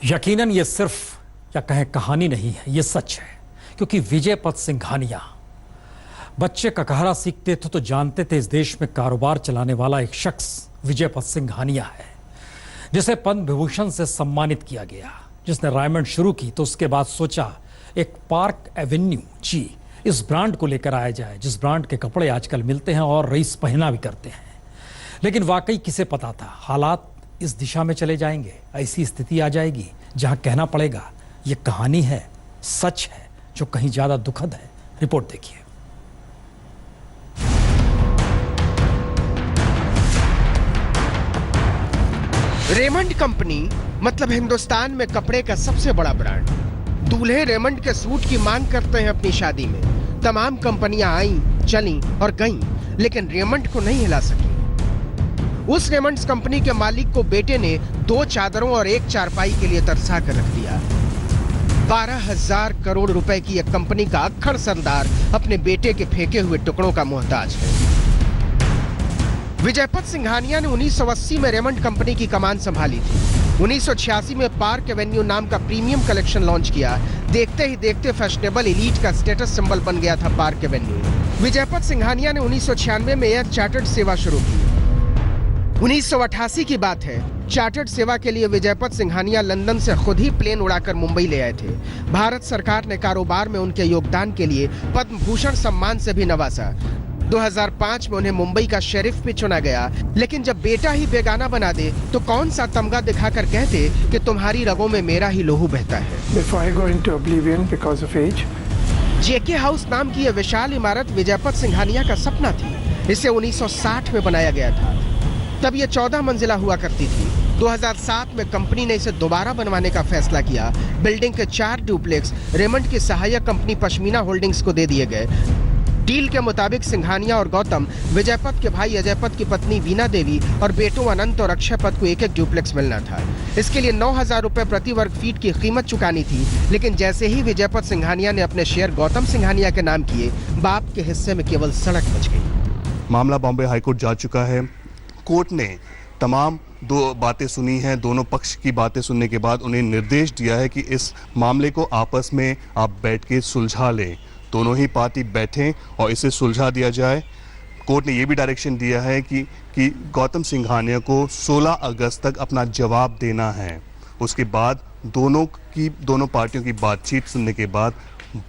यकीनन ये सिर्फ या कहें कहानी नहीं है, ये सच है। क्योंकि विजय पथ सिंघानिया बच्चे ककहरा सीखते थे तो जानते थे इस देश में कारोबार चलाने वाला एक शख्स विजय पथ सिंघानिया है, जिसे पद्म विभूषण से सम्मानित किया गया। जिसने रायमंड शुरू की तो उसके बाद सोचा एक पार्क एवेन्यू जी इस ब्रांड को लेकर आया जाए, जिस ब्रांड के कपड़े आजकल मिलते हैं और रईस पहना भी करते हैं। लेकिन वाकई किसे पता था हालात इस दिशा में चले जाएंगे, ऐसी स्थिति आ जाएगी जहां कहना पड़ेगा ये कहानी है, सच है, जो कहीं ज्यादा दुखद है। रिपोर्ट देखिए। रेमंड कंपनी मतलब हिंदुस्तान में कपड़े का सबसे बड़ा ब्रांड। दूल्हे रेमंड के सूट की मांग करते हैं अपनी शादी में। तमाम कंपनियां आईं, चलीं और गईं, लेकिन रेमंड को नहीं हिला सकी। उस रेमंड्स कंपनी के मालिक को बेटे ने 2 चादरों और 1 चारपाई के लिए तरसा कर रख दिया। 12,000 करोड़ रुपए की यह कंपनी का अक्खड़ सरदार अपने बेटे के फेंके हुए टुकड़ों का मोहताज है। विजय पथ सिंघानिया ने 1980 में रेमंड कंपनी की कमान संभाली थी। 1986 में पार्क एवेन्यू नाम का प्रीमियम कलेक्शन लॉन्च किया। देखते ही देखते फैशनेबल एलीट का स्टेटस सिंबल बन गया था पार्क एवेन्यू। विजय पथ सिंघानिया ने 1996 में एयर चार्टर्ड सेवा शुरू की। 1988 की बात है। चार्टर्ड सेवा के लिए विजय पथ सिंघानिया लंदन से खुद ही प्लेन उड़ाकर मुंबई ले आए थे। भारत सरकार ने कारोबार में उनके योगदान के लिए पद्म भूषण सम्मान से भी नवाजा। 2005 में उन्हें मुंबई का शेरिफ भी चुना गया। लेकिन जब बेटा ही बेगाना बना दे तो कौन सा तमगा दिखाकर कहते कि तुम्हारी रगों में मेरा ही लोहू बहता है। Before I go into oblivion because of age. JK house नाम की यह विशाल इमारत विजय पथ सिंघानिया का सपना थी। इसे 1960 में बनाया गया था। तब यह 14 मंजिला हुआ करती थी। 2007 में कंपनी ने इसे दोबारा बनवाने का फैसला किया। बिल्डिंग के 4 डुप्लेक्स रेमंड की सहायक कंपनी पश्मीना होल्डिंग्स को दे दिए गए। डील के मुताबिक सिंघानिया और गौतम, विजय पथ के भाई अजय पथ की पत्नी वीना देवी और बेटों अनंत और अक्षय पथ को एक डुप्लेक्स मिलना था। इसके लिए 9,000 रुपए प्रति वर्ग फीट की कीमत चुकानी थी। लेकिन जैसे ही विजय पथ सिंघानिया ने अपने शेयर गौतम सिंघानिया के नाम किए, बाप के हिस्से में केवल सड़क बच गई। मामला बॉम्बे हाईकोर्ट जा चुका है। कोर्ट ने तमाम 2 बातें सुनी हैं। दोनों पक्ष की बातें सुनने के बाद उन्हें निर्देश दिया है कि इस मामले को आपस में आप बैठ के सुलझा लें। दोनों ही पार्टी बैठें और इसे सुलझा दिया जाए। कोर्ट ने यह भी डायरेक्शन दिया है कि गौतम सिंघानिया को 16 अगस्त तक अपना जवाब देना है। उसके बाद दोनों पार्टियों की बातचीत सुनने के बाद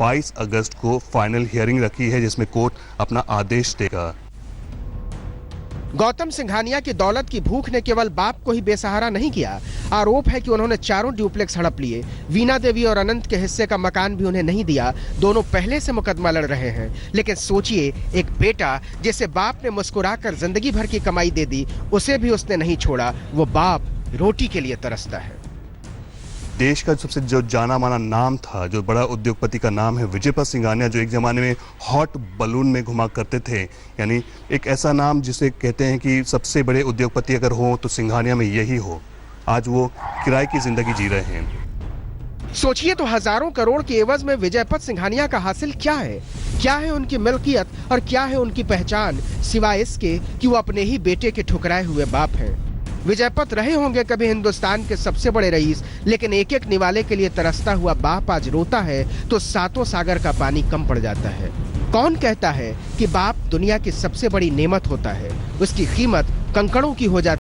22 अगस्त को फाइनल हियरिंग रखी है, जिसमें कोर्ट अपना आदेश देगा। गौतम सिंघानिया की दौलत की भूख ने केवल बाप को ही बेसहारा नहीं किया। आरोप है कि उन्होंने 4 डुप्लेक्स हड़प लिए। वीना देवी और अनंत के हिस्से का मकान भी उन्हें नहीं दिया। दोनों पहले से मुकदमा लड़ रहे हैं। लेकिन सोचिए, एक बेटा जिसे बाप ने मुस्कुराकर जिंदगी भर की कमाई दे दी, उसे भी उसने नहीं छोड़ा। वो बाप रोटी के लिए तरसता है। देश का सबसे जो जाना माना नाम था, जो बड़ा उद्योगपति का नाम है विजय पथ सिंघानिया, जो एक जमाने में हॉट बलून में घुमा करते थे, यानी एक ऐसा नाम जिसे कहते हैं कि सबसे बड़े उद्योगपति अगर हो तो सिंघानिया में यही हो। आज वो किराए की जिंदगी जी रहे हैं। सोचिए तो हजारों करोड़ के एवज में विजय पथ सिंघानिया का हासिल क्या है? क्या है उनकी मिल्कियत और क्या है उनकी पहचान, सिवाय इसके कि वो अपने ही बेटे के ठुकराए हुए बाप हैं। विजय पथ रहे होंगे कभी हिंदुस्तान के सबसे बड़े रईस, लेकिन एक एक निवाले के लिए तरसता हुआ बाप आज रोता है तो 7 सागर का पानी कम पड़ जाता है। कौन कहता है कि बाप दुनिया की सबसे बड़ी नेमत होता है? उसकी कीमत कंकड़ों की हो जाती है।